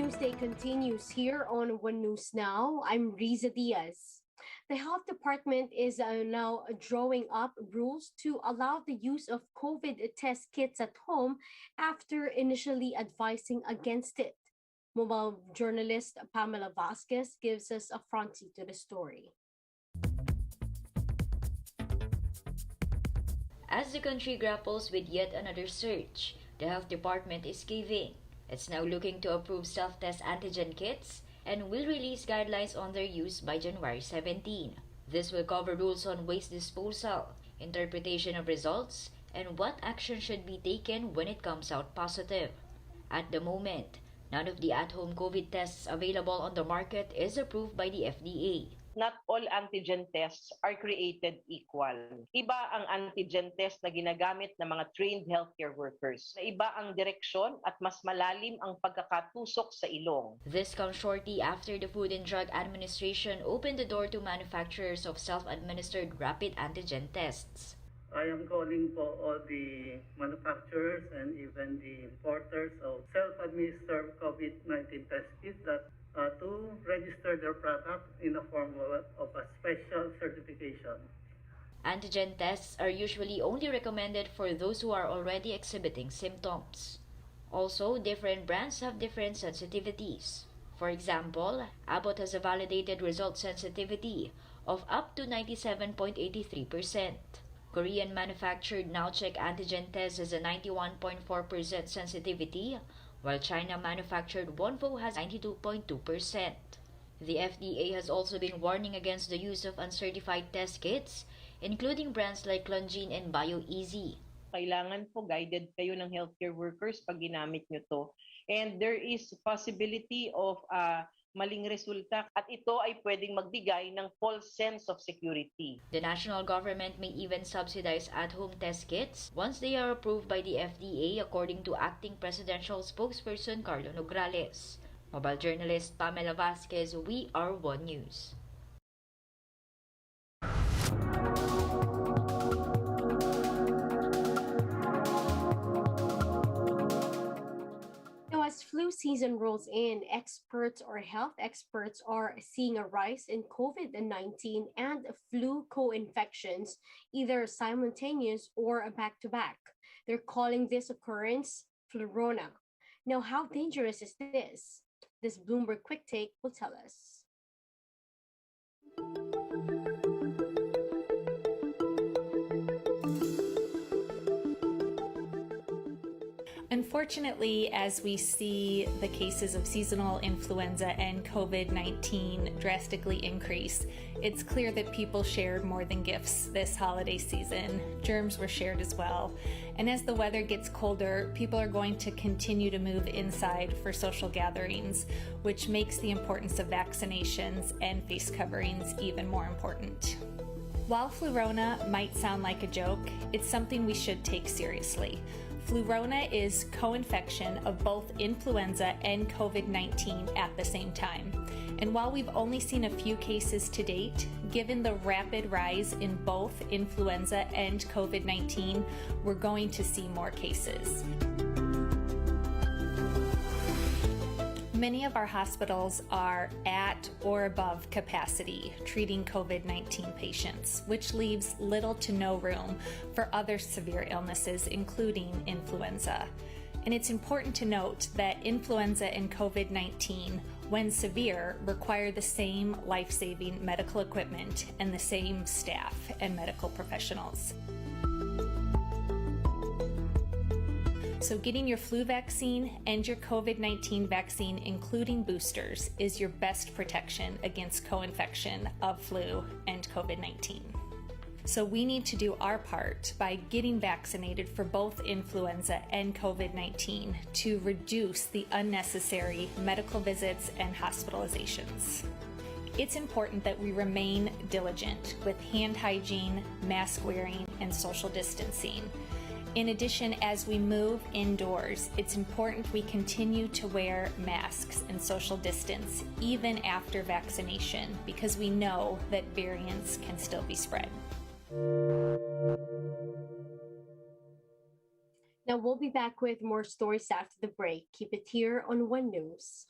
Newsday continues here on One News Now. I'm Riza Diaz. The health department is now drawing up rules to allow the use of COVID test kits at home after initially advising against it. Mobile journalist Pamela Vasquez gives us a front seat to the story. As the country grapples with yet another surge, the health department is caving. It's now looking to approve self-test antigen kits and will release guidelines on their use by January 17. This will cover rules on waste disposal, interpretation of results, and what action should be taken when it comes out positive. At the moment, none of the at-home COVID tests available on the market is approved by the FDA. Not all antigen tests are created equal. Iba ang antigen test na ginagamit ng mga trained healthcare workers. Iba ang direksyon at mas malalim ang pagkakatusok sa ilong. This comes shortly after the Food and Drug Administration opened the door to manufacturers of self-administered rapid antigen tests. I am calling for all the manufacturers and even the importers of self-administered COVID-19 test kits that to register their product in the form of a special certification. Antigen tests are usually only recommended for those who are already exhibiting symptoms. Also, different brands have different sensitivities. For example, Abbott has a validated result sensitivity of up to 97.83%. Korean manufactured Nowcheck antigen test has a 91.4% sensitivity, while China manufactured Wonvo has 92.2%. The FDA has also been warning against the use of uncertified test kits, including brands like Longin and BioEasy. Kailangan po guided kayo ng healthcare workers pag ginamit nyo to. And there is possibility of maling resulta at ito ay pwedeng magbigay ng false sense of security. The national government may even subsidize at-home test kits once they are approved by the FDA, according to acting presidential spokesperson Carlo Nograles. Mobile journalist Pamela Vasquez, We Are One News. As flu season rolls in, experts or health experts are seeing a rise in COVID-19 and flu co-infections, either simultaneous or back-to-back. They're calling this occurrence flurona. Now, how dangerous is this? This Bloomberg Quick Take will tell us. Unfortunately, as we see the cases of seasonal influenza and COVID-19 drastically increase, it's clear that people shared more than gifts this holiday season. Germs were shared as well. And as the weather gets colder, people are going to continue to move inside for social gatherings, which makes the importance of vaccinations and face coverings even more important. While flurona might sound like a joke, it's something we should take seriously. Flurona is co-infection of both influenza and COVID-19 at the same time. And while we've only seen a few cases to date, given the rapid rise in both influenza and COVID-19, we're going to see more cases. Many of our hospitals are at or above capacity treating COVID-19 patients, which leaves little to no room for other severe illnesses, including influenza. And it's important to note that influenza and COVID-19, when severe, require the same life-saving medical equipment and the same staff and medical professionals. So getting your flu vaccine and your COVID-19 vaccine, including boosters, is your best protection against co-infection of flu and COVID-19. So we need to do our part by getting vaccinated for both influenza and COVID-19 to reduce the unnecessary medical visits and hospitalizations. It's important that we remain diligent with hand hygiene, mask wearing, and social distancing. In addition, as we move indoors, it's important we continue to wear masks and social distance even after vaccination, because we know that variants can still be spread. Now we'll be back with more stories after the break. Keep it here on One News.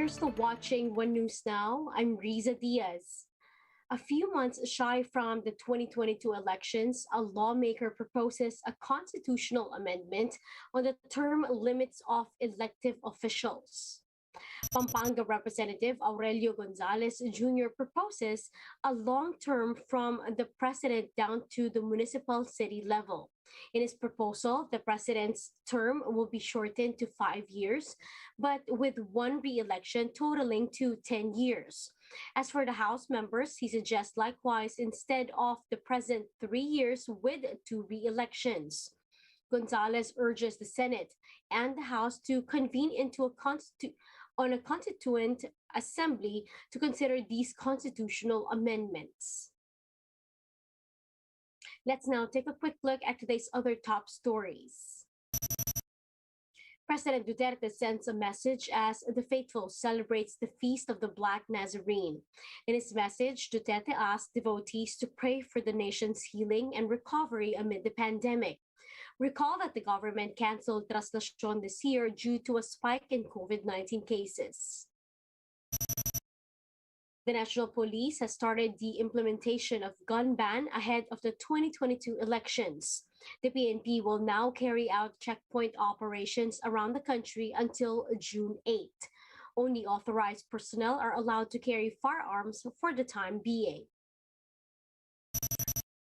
You're still watching One News Now. I'm Riza Diaz. A few months shy from the 2022 elections, a lawmaker proposes a constitutional amendment on the term limits of elective officials. Pampanga Representative Aurelio Gonzalez Jr. proposes a long term from the president down to the municipal city level. In his proposal, the president's term will be shortened to 5 years, but with one re-election totaling to 10 years. As for the House members, he suggests likewise instead of the present 3 years with two re-elections. Gonzalez urges the Senate and the House to convene into on a constituent assembly to consider these constitutional amendments. Let's now take a quick look at today's other top stories. President Duterte sends a message as the faithful celebrates the Feast of the Black Nazarene. In his message, Duterte asked devotees to pray for the nation's healing and recovery amid the pandemic. Recall that the government canceled Traslacion this year due to a spike in COVID-19 cases. The National Police has started the implementation of gun ban ahead of the 2022 elections. The PNP will now carry out checkpoint operations around the country until June 8th. Only authorized personnel are allowed to carry firearms for the time being.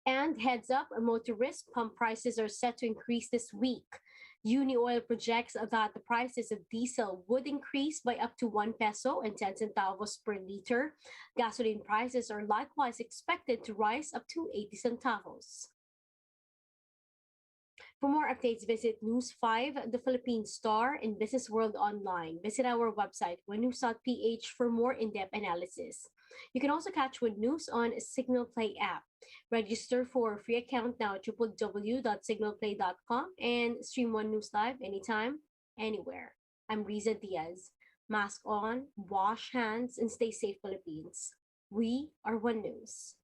And heads up, motorist pump prices are set to increase this week. Unioil projects that the prices of diesel would increase by up to 1 peso and 10 centavos per liter. Gasoline prices are likewise expected to rise up to 80 centavos. For more updates, visit News 5, The Philippine Star, and Business World Online. Visit our website, onenews.ph, for more in-depth analysis. You can also catch One News on Signal Play app. Register for a free account now at www.signalplay.com and stream One News live anytime, anywhere. I'm Riza Diaz. Mask on, wash hands, and stay safe, Philippines. We are One News.